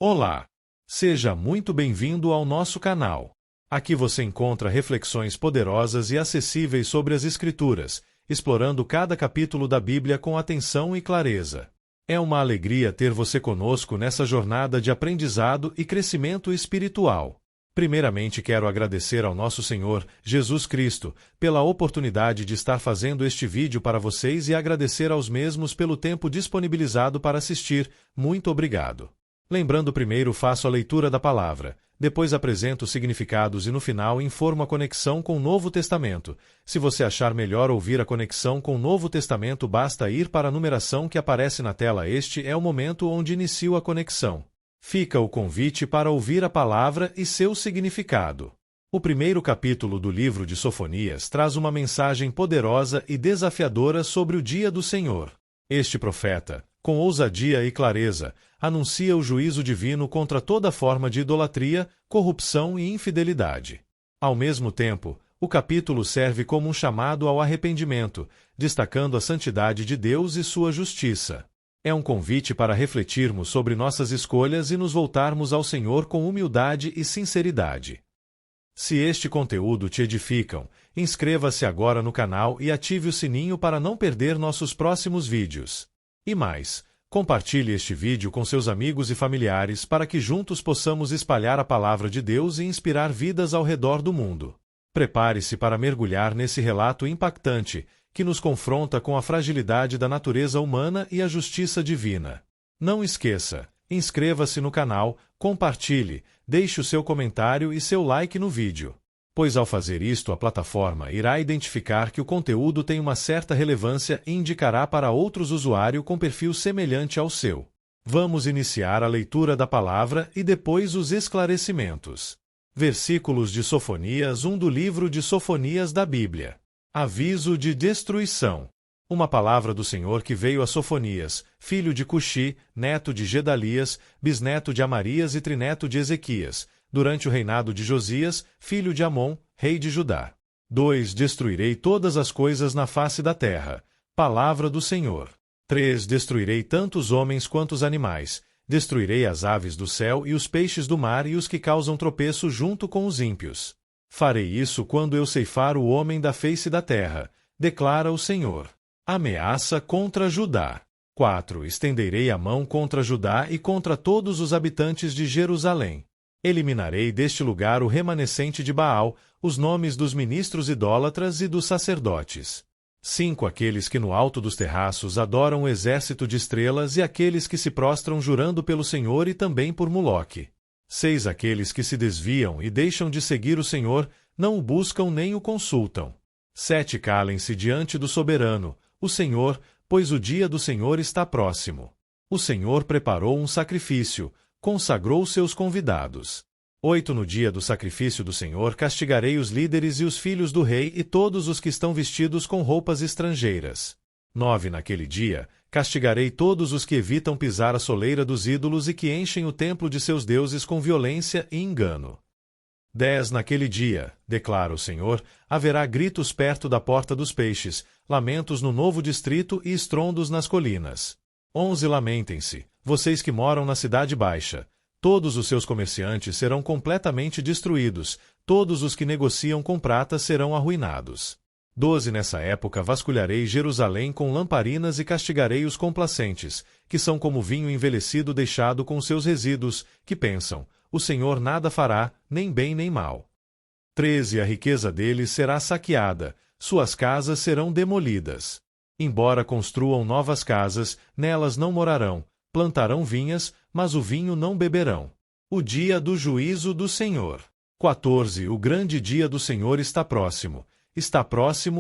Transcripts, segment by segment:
Olá! Seja muito bem-vindo ao nosso canal. Aqui você encontra reflexões poderosas e acessíveis sobre as Escrituras, explorando cada capítulo da Bíblia com atenção e clareza. É uma alegria ter você conosco nessa jornada de aprendizado e crescimento espiritual. Primeiramente, quero agradecer ao nosso Senhor, Jesus Cristo, pela oportunidade de estar fazendo este vídeo para vocês e agradecer aos mesmos pelo tempo disponibilizado para assistir. Muito obrigado. Lembrando, primeiro faço a leitura da palavra, depois apresento os significados e no final informo a conexão com o Novo Testamento. Se você achar melhor ouvir a conexão com o Novo Testamento, basta ir para a numeração que aparece na tela. Este é o momento onde inicio a conexão. Fica o convite para ouvir a palavra e seu significado. O primeiro capítulo do livro de Sofonias traz uma mensagem poderosa e desafiadora sobre o dia do Senhor. Este profeta, com ousadia e clareza, anuncia o juízo divino contra toda forma de idolatria, corrupção e infidelidade. Ao mesmo tempo, o capítulo serve como um chamado ao arrependimento, destacando a santidade de Deus e sua justiça. É um convite para refletirmos sobre nossas escolhas e nos voltarmos ao Senhor com humildade e sinceridade. Se este conteúdo te edificam, inscreva-se agora no canal e ative o sininho para não perder nossos próximos vídeos. E mais, compartilhe este vídeo com seus amigos e familiares para que juntos possamos espalhar a palavra de Deus e inspirar vidas ao redor do mundo. Prepare-se para mergulhar nesse relato impactante, que nos confronta com a fragilidade da natureza humana e a justiça divina. Não esqueça, inscreva-se no canal, compartilhe, deixe o seu comentário e seu like no vídeo. Pois ao fazer isto a plataforma irá identificar que o conteúdo tem uma certa relevância e indicará para outros usuários com perfil semelhante ao seu. Vamos iniciar a leitura da palavra e depois os esclarecimentos. Versículos de Sofonias 1 do livro de Sofonias da Bíblia. Aviso de destruição. Uma palavra do Senhor que veio a Sofonias, filho de Cuxi, neto de Gedalias, bisneto de Amarias e trineto de Ezequias, durante o reinado de Josias, filho de Amon, rei de Judá. 2. Destruirei todas as coisas na face da terra. Palavra do Senhor. 3. Destruirei tanto os homens quanto os animais. Destruirei as aves do céu e os peixes do mar e os que causam tropeço junto com os ímpios. Farei isso quando eu ceifar o homem da face da terra, declara o Senhor. Ameaça contra Judá. 4. Estenderei a mão contra Judá e contra todos os habitantes de Jerusalém. Eliminarei deste lugar o remanescente de Baal, os nomes dos ministros idólatras e dos sacerdotes. 5. Aqueles que no alto dos terraços adoram o exército de estrelas e aqueles que se prostram jurando pelo Senhor e também por Moloque. 6. Aqueles que se desviam e deixam de seguir o Senhor, não o buscam nem o consultam. 7. Calem-se diante do soberano, o Senhor, pois o dia do Senhor está próximo. O Senhor preparou um sacrifício, consagrou seus convidados. 8. No dia do sacrifício do Senhor castigarei os líderes e os filhos do rei e todos os que estão vestidos com roupas estrangeiras. 9. Naquele dia, castigarei todos os que evitam pisar a soleira dos ídolos e que enchem o templo de seus deuses com violência e engano. 10. Naquele dia, declara o Senhor, haverá gritos perto da porta dos peixes, lamentos no novo distrito e estrondos nas colinas. 11. Lamentem-se, vocês que moram na cidade baixa. Todos os seus comerciantes serão completamente destruídos, todos os que negociam com prata serão arruinados. 12. Nessa época vasculharei Jerusalém com lamparinas e castigarei os complacentes, que são como vinho envelhecido deixado com seus resíduos, que pensam, o Senhor nada fará, nem bem nem mal. 13. A riqueza deles será saqueada, suas casas serão demolidas. Embora construam novas casas, nelas não morarão, plantarão vinhas, mas o vinho não beberão. O dia do juízo do Senhor. 14. O grande dia do Senhor está próximo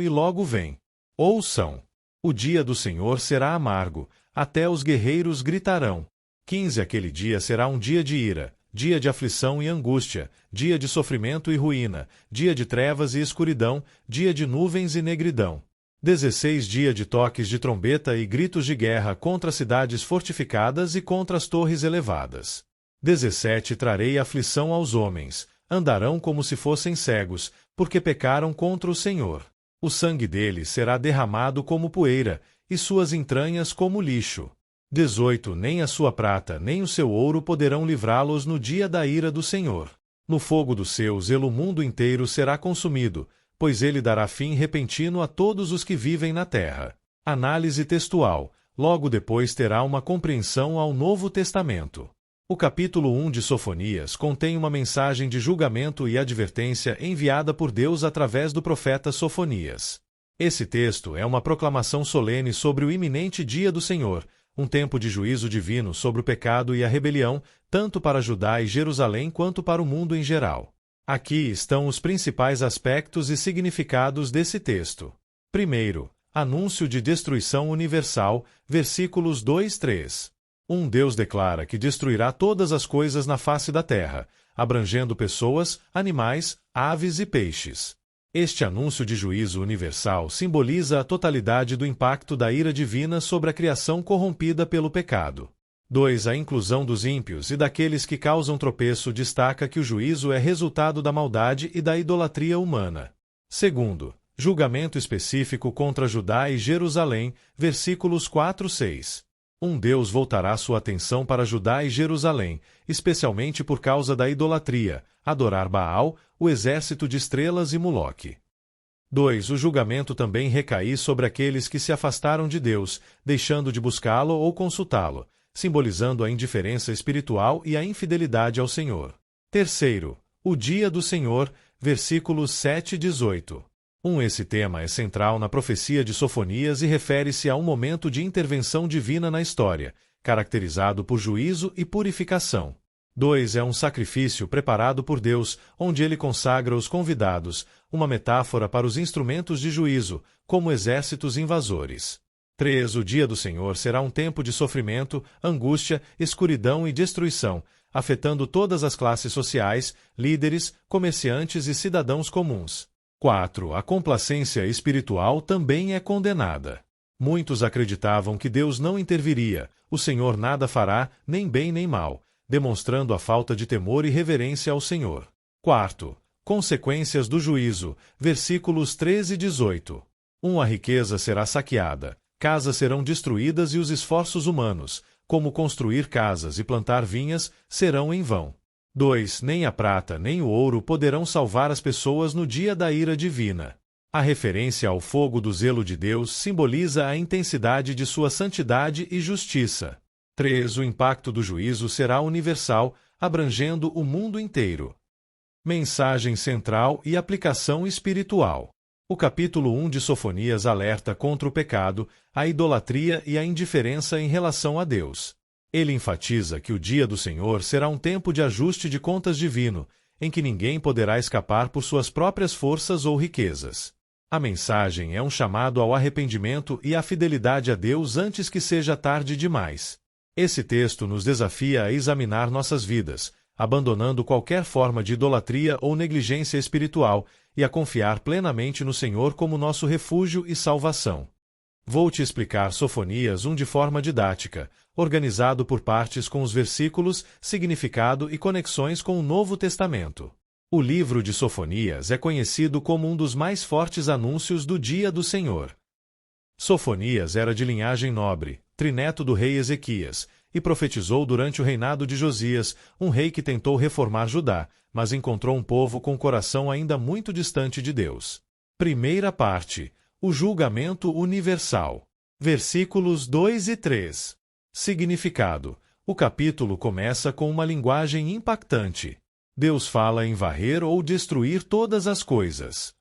e logo vem. Ouçam! O dia do Senhor será amargo, até os guerreiros gritarão. 15. Aquele dia será um dia de ira, dia de aflição e angústia, dia de sofrimento e ruína, dia de trevas e escuridão, dia de nuvens e negridão. 16. Dia de toques de trombeta e gritos de guerra contra as cidades fortificadas e contra as torres elevadas. 17. Trarei aflição aos homens, andarão como se fossem cegos, porque pecaram contra o Senhor. O sangue deles será derramado como poeira, e suas entranhas como lixo. 18 Nem a sua prata nem o seu ouro poderão livrá-los no dia da ira do Senhor. No fogo do seu zelo o mundo inteiro será consumido, pois ele dará fim repentino a todos os que vivem na terra. Análise textual. Logo depois terá uma compreensão ao Novo Testamento. O capítulo 1 de Sofonias contém uma mensagem de julgamento e advertência enviada por Deus através do profeta Sofonias. Esse texto é uma proclamação solene sobre o iminente dia do Senhor, um tempo de juízo divino sobre o pecado e a rebelião, tanto para Judá e Jerusalém quanto para o mundo em geral. Aqui estão os principais aspectos e significados desse texto. Primeiro, anúncio de destruição universal, versículos 2-3. Deus declara que destruirá todas as coisas na face da terra, abrangendo pessoas, animais, aves e peixes. Este anúncio de juízo universal simboliza a totalidade do impacto da ira divina sobre a criação corrompida pelo pecado. 2. A inclusão dos ímpios e daqueles que causam tropeço destaca que o juízo é resultado da maldade e da idolatria humana. Segundo, julgamento específico contra Judá e Jerusalém, versículos 4-6. Deus voltará sua atenção para Judá e Jerusalém, especialmente por causa da idolatria, adorar Baal, o exército de estrelas e Moloque. 2. O julgamento também recai sobre aqueles que se afastaram de Deus, deixando de buscá-lo ou consultá-lo, simbolizando a indiferença espiritual e a infidelidade ao Senhor. Terceiro, o dia do Senhor, versículos 7-18. Esse tema é central na profecia de Sofonias e refere-se a um momento de intervenção divina na história, caracterizado por juízo e purificação. 2. É um sacrifício preparado por Deus, onde ele consagra os convidados, uma metáfora para os instrumentos de juízo, como exércitos invasores. 3. O dia do Senhor será um tempo de sofrimento, angústia, escuridão e destruição, afetando todas as classes sociais, líderes, comerciantes e cidadãos comuns. 4. A complacência espiritual também é condenada. Muitos acreditavam que Deus não interviria, o Senhor nada fará, nem bem nem mal, demonstrando a falta de temor e reverência ao Senhor. 4. Consequências do juízo, versículos 13-18. A riqueza será saqueada, casas serão destruídas e os esforços humanos, como construir casas e plantar vinhas, serão em vão. 2. Nem a prata nem o ouro poderão salvar as pessoas no dia da ira divina. A referência ao fogo do zelo de Deus simboliza a intensidade de sua santidade e justiça. 3. O impacto do juízo será universal, abrangendo o mundo inteiro. Mensagem central e aplicação espiritual. O capítulo 1 de Sofonias alerta contra o pecado, a idolatria e a indiferença em relação a Deus. Ele enfatiza que o dia do Senhor será um tempo de ajuste de contas divino, em que ninguém poderá escapar por suas próprias forças ou riquezas. A mensagem é um chamado ao arrependimento e à fidelidade a Deus antes que seja tarde demais. Esse texto nos desafia a examinar nossas vidas, abandonando qualquer forma de idolatria ou negligência espiritual e a confiar plenamente no Senhor como nosso refúgio e salvação. Vou te explicar Sofonias 1 de forma didática, organizado por partes com os versículos, significado e conexões com o Novo Testamento. O livro de Sofonias é conhecido como um dos mais fortes anúncios do dia do Senhor. Sofonias era de linhagem nobre, trineto do rei Ezequias, e profetizou durante o reinado de Josias, um rei que tentou reformar Judá, mas encontrou um povo com coração ainda muito distante de Deus. Primeira parte. O julgamento universal. Versículos 2 e 3. Significado. O capítulo começa com uma linguagem impactante. Deus fala em varrer ou destruir todas as coisas.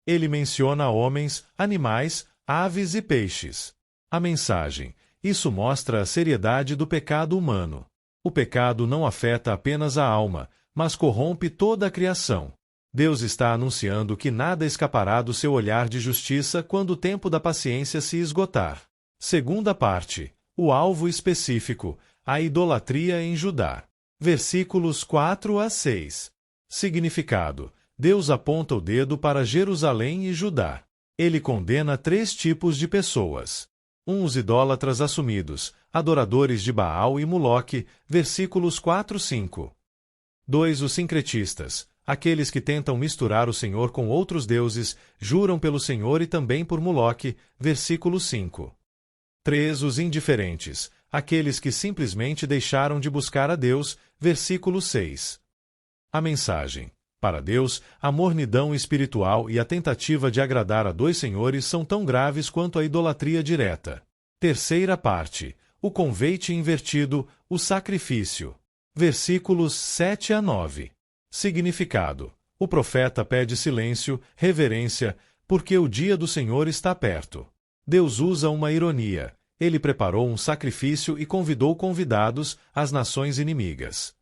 Ele menciona homens, animais, aves e peixes. A mensagem. Isso mostra a seriedade do pecado humano. O pecado não afeta apenas a alma, mas corrompe toda a criação. Deus está anunciando que nada escapará do seu olhar de justiça quando o tempo da paciência se esgotar. Segunda parte. O alvo específico. A idolatria em Judá. Versículos 4-6. Significado. Deus aponta o dedo para Jerusalém e Judá. Ele condena 3 tipos de pessoas. Os idólatras assumidos, adoradores de Baal e Moloque, versículos 4-5. 2. Os sincretistas, aqueles que tentam misturar o Senhor com outros deuses, juram pelo Senhor e também por Moloque, versículo 5. 3. Os indiferentes, aqueles que simplesmente deixaram de buscar a Deus, versículo 6. A mensagem. Para Deus, a mornidão espiritual e a tentativa de agradar a dois senhores são tão graves quanto a idolatria direta. Terceira parte. O convite invertido, o sacrifício. Versículos 7 a 9. Significado. O profeta pede silêncio, reverência, porque o dia do Senhor está perto. Deus usa uma ironia. Ele preparou um sacrifício e convidou convidados, as nações inimigas.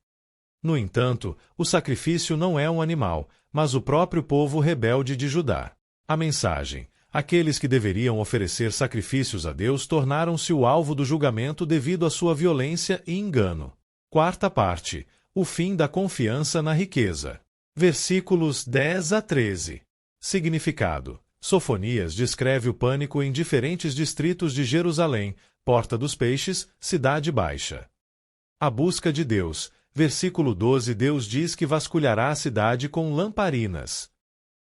No entanto, o sacrifício não é um animal, mas o próprio povo rebelde de Judá. A mensagem. Aqueles que deveriam oferecer sacrifícios a Deus tornaram-se o alvo do julgamento devido à sua violência e engano. Quarta parte. O fim da confiança na riqueza. Versículos 10 a 13. Significado. Sofonias descreve o pânico em diferentes distritos de Jerusalém, Porta dos Peixes, Cidade Baixa. A busca de Deus. Versículo 12. Deus diz que vasculhará a cidade com lamparinas.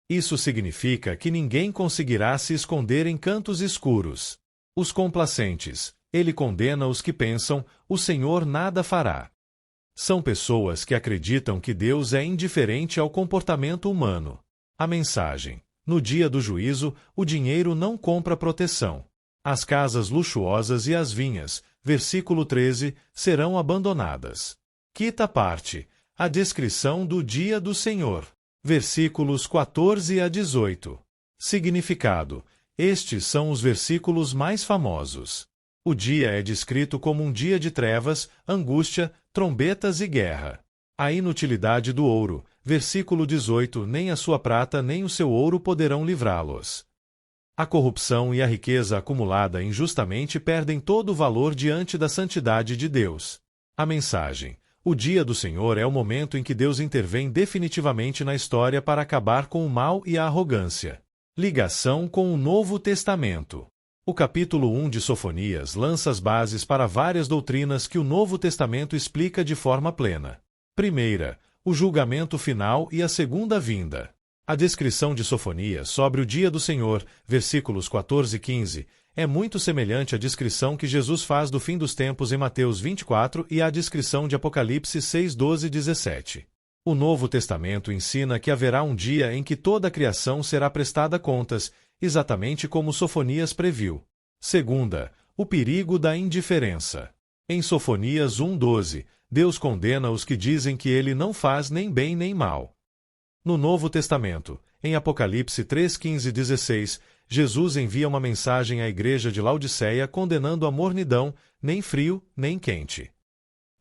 Isso significa que ninguém conseguirá se esconder em cantos escuros. Os complacentes. Ele condena os que pensam, o Senhor nada fará. São pessoas que acreditam que Deus é indiferente ao comportamento humano. A mensagem. No dia do juízo, o dinheiro não compra proteção. As casas luxuosas e as vinhas, versículo 13, serão abandonadas. Quinta parte. A descrição do dia do Senhor. Versículos 14 a 18. Significado. Estes são os versículos mais famosos. O dia é descrito como um dia de trevas, angústia, trombetas e guerra. A inutilidade do ouro. Versículo 18. Nem a sua prata nem o seu ouro poderão livrá-los. A corrupção e a riqueza acumulada injustamente perdem todo o valor diante da santidade de Deus. A mensagem. O dia do Senhor é o momento em que Deus intervém definitivamente na história para acabar com o mal e a arrogância. Ligação com o Novo Testamento. O capítulo 1 de Sofonias lança as bases para várias doutrinas que o Novo Testamento explica de forma plena. Primeira, o julgamento final e a segunda vinda. A descrição de Sofonias sobre o dia do Senhor, versículos 14 e 15, é muito semelhante à descrição que Jesus faz do fim dos tempos em Mateus 24 e à descrição de Apocalipse 6, 12 e 17. O Novo Testamento ensina que haverá um dia em que toda a criação será prestada contas, exatamente como Sofonias previu. Segunda, o perigo da indiferença. Em Sofonias 1:12, Deus condena os que dizem que ele não faz nem bem nem mal. No Novo Testamento, em Apocalipse 3:15 e 16, Jesus envia uma mensagem à igreja de Laodiceia condenando a mornidão, nem frio, nem quente.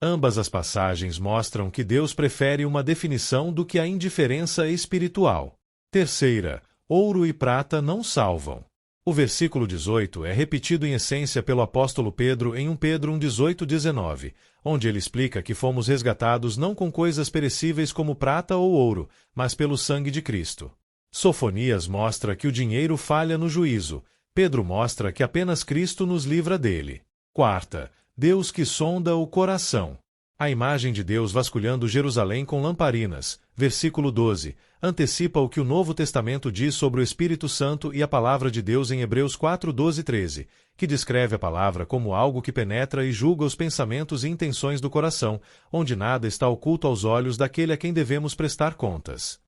Ambas as passagens mostram que Deus prefere uma definição do que a indiferença espiritual. Terceira, ouro e prata não salvam. O versículo 18 é repetido em essência pelo apóstolo Pedro em 1 Pedro 1:18-19, onde ele explica que fomos resgatados não com coisas perecíveis como prata ou ouro, mas pelo sangue de Cristo. Sofonias mostra que o dinheiro falha no juízo. Pedro mostra que apenas Cristo nos livra dele. Quarta, Deus que sonda o coração. A imagem de Deus vasculhando Jerusalém com lamparinas, versículo 12, antecipa o que o Novo Testamento diz sobre o Espírito Santo e a palavra de Deus em Hebreus 4:12 e 13, que descreve a palavra como algo que penetra e julga os pensamentos e intenções do coração, onde nada está oculto aos olhos daquele a quem devemos prestar contas.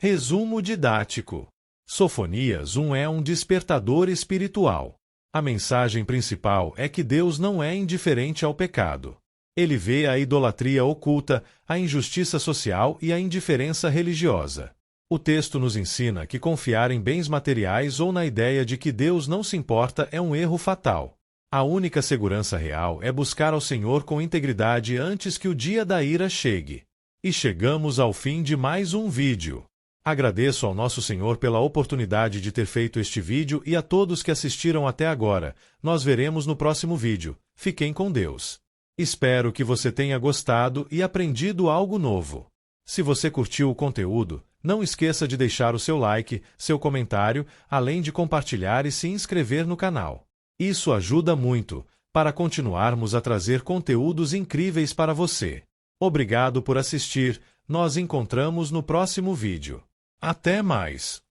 Resumo didático. Sofonias 1 é um despertador espiritual. A mensagem principal é que Deus não é indiferente ao pecado. Ele vê a idolatria oculta, a injustiça social e a indiferença religiosa. O texto nos ensina que confiar em bens materiais ou na ideia de que Deus não se importa é um erro fatal. A única segurança real é buscar ao Senhor com integridade antes que o dia da ira chegue. E chegamos ao fim de mais um vídeo. Agradeço ao nosso Senhor pela oportunidade de ter feito este vídeo e a todos que assistiram até agora. Nós veremos no próximo vídeo. Fiquem com Deus. Espero que você tenha gostado e aprendido algo novo. Se você curtiu o conteúdo, não esqueça de deixar o seu like, seu comentário, além de compartilhar e se inscrever no canal. Isso ajuda muito para continuarmos a trazer conteúdos incríveis para você. Obrigado por assistir. Nós encontramos no próximo vídeo. Até mais!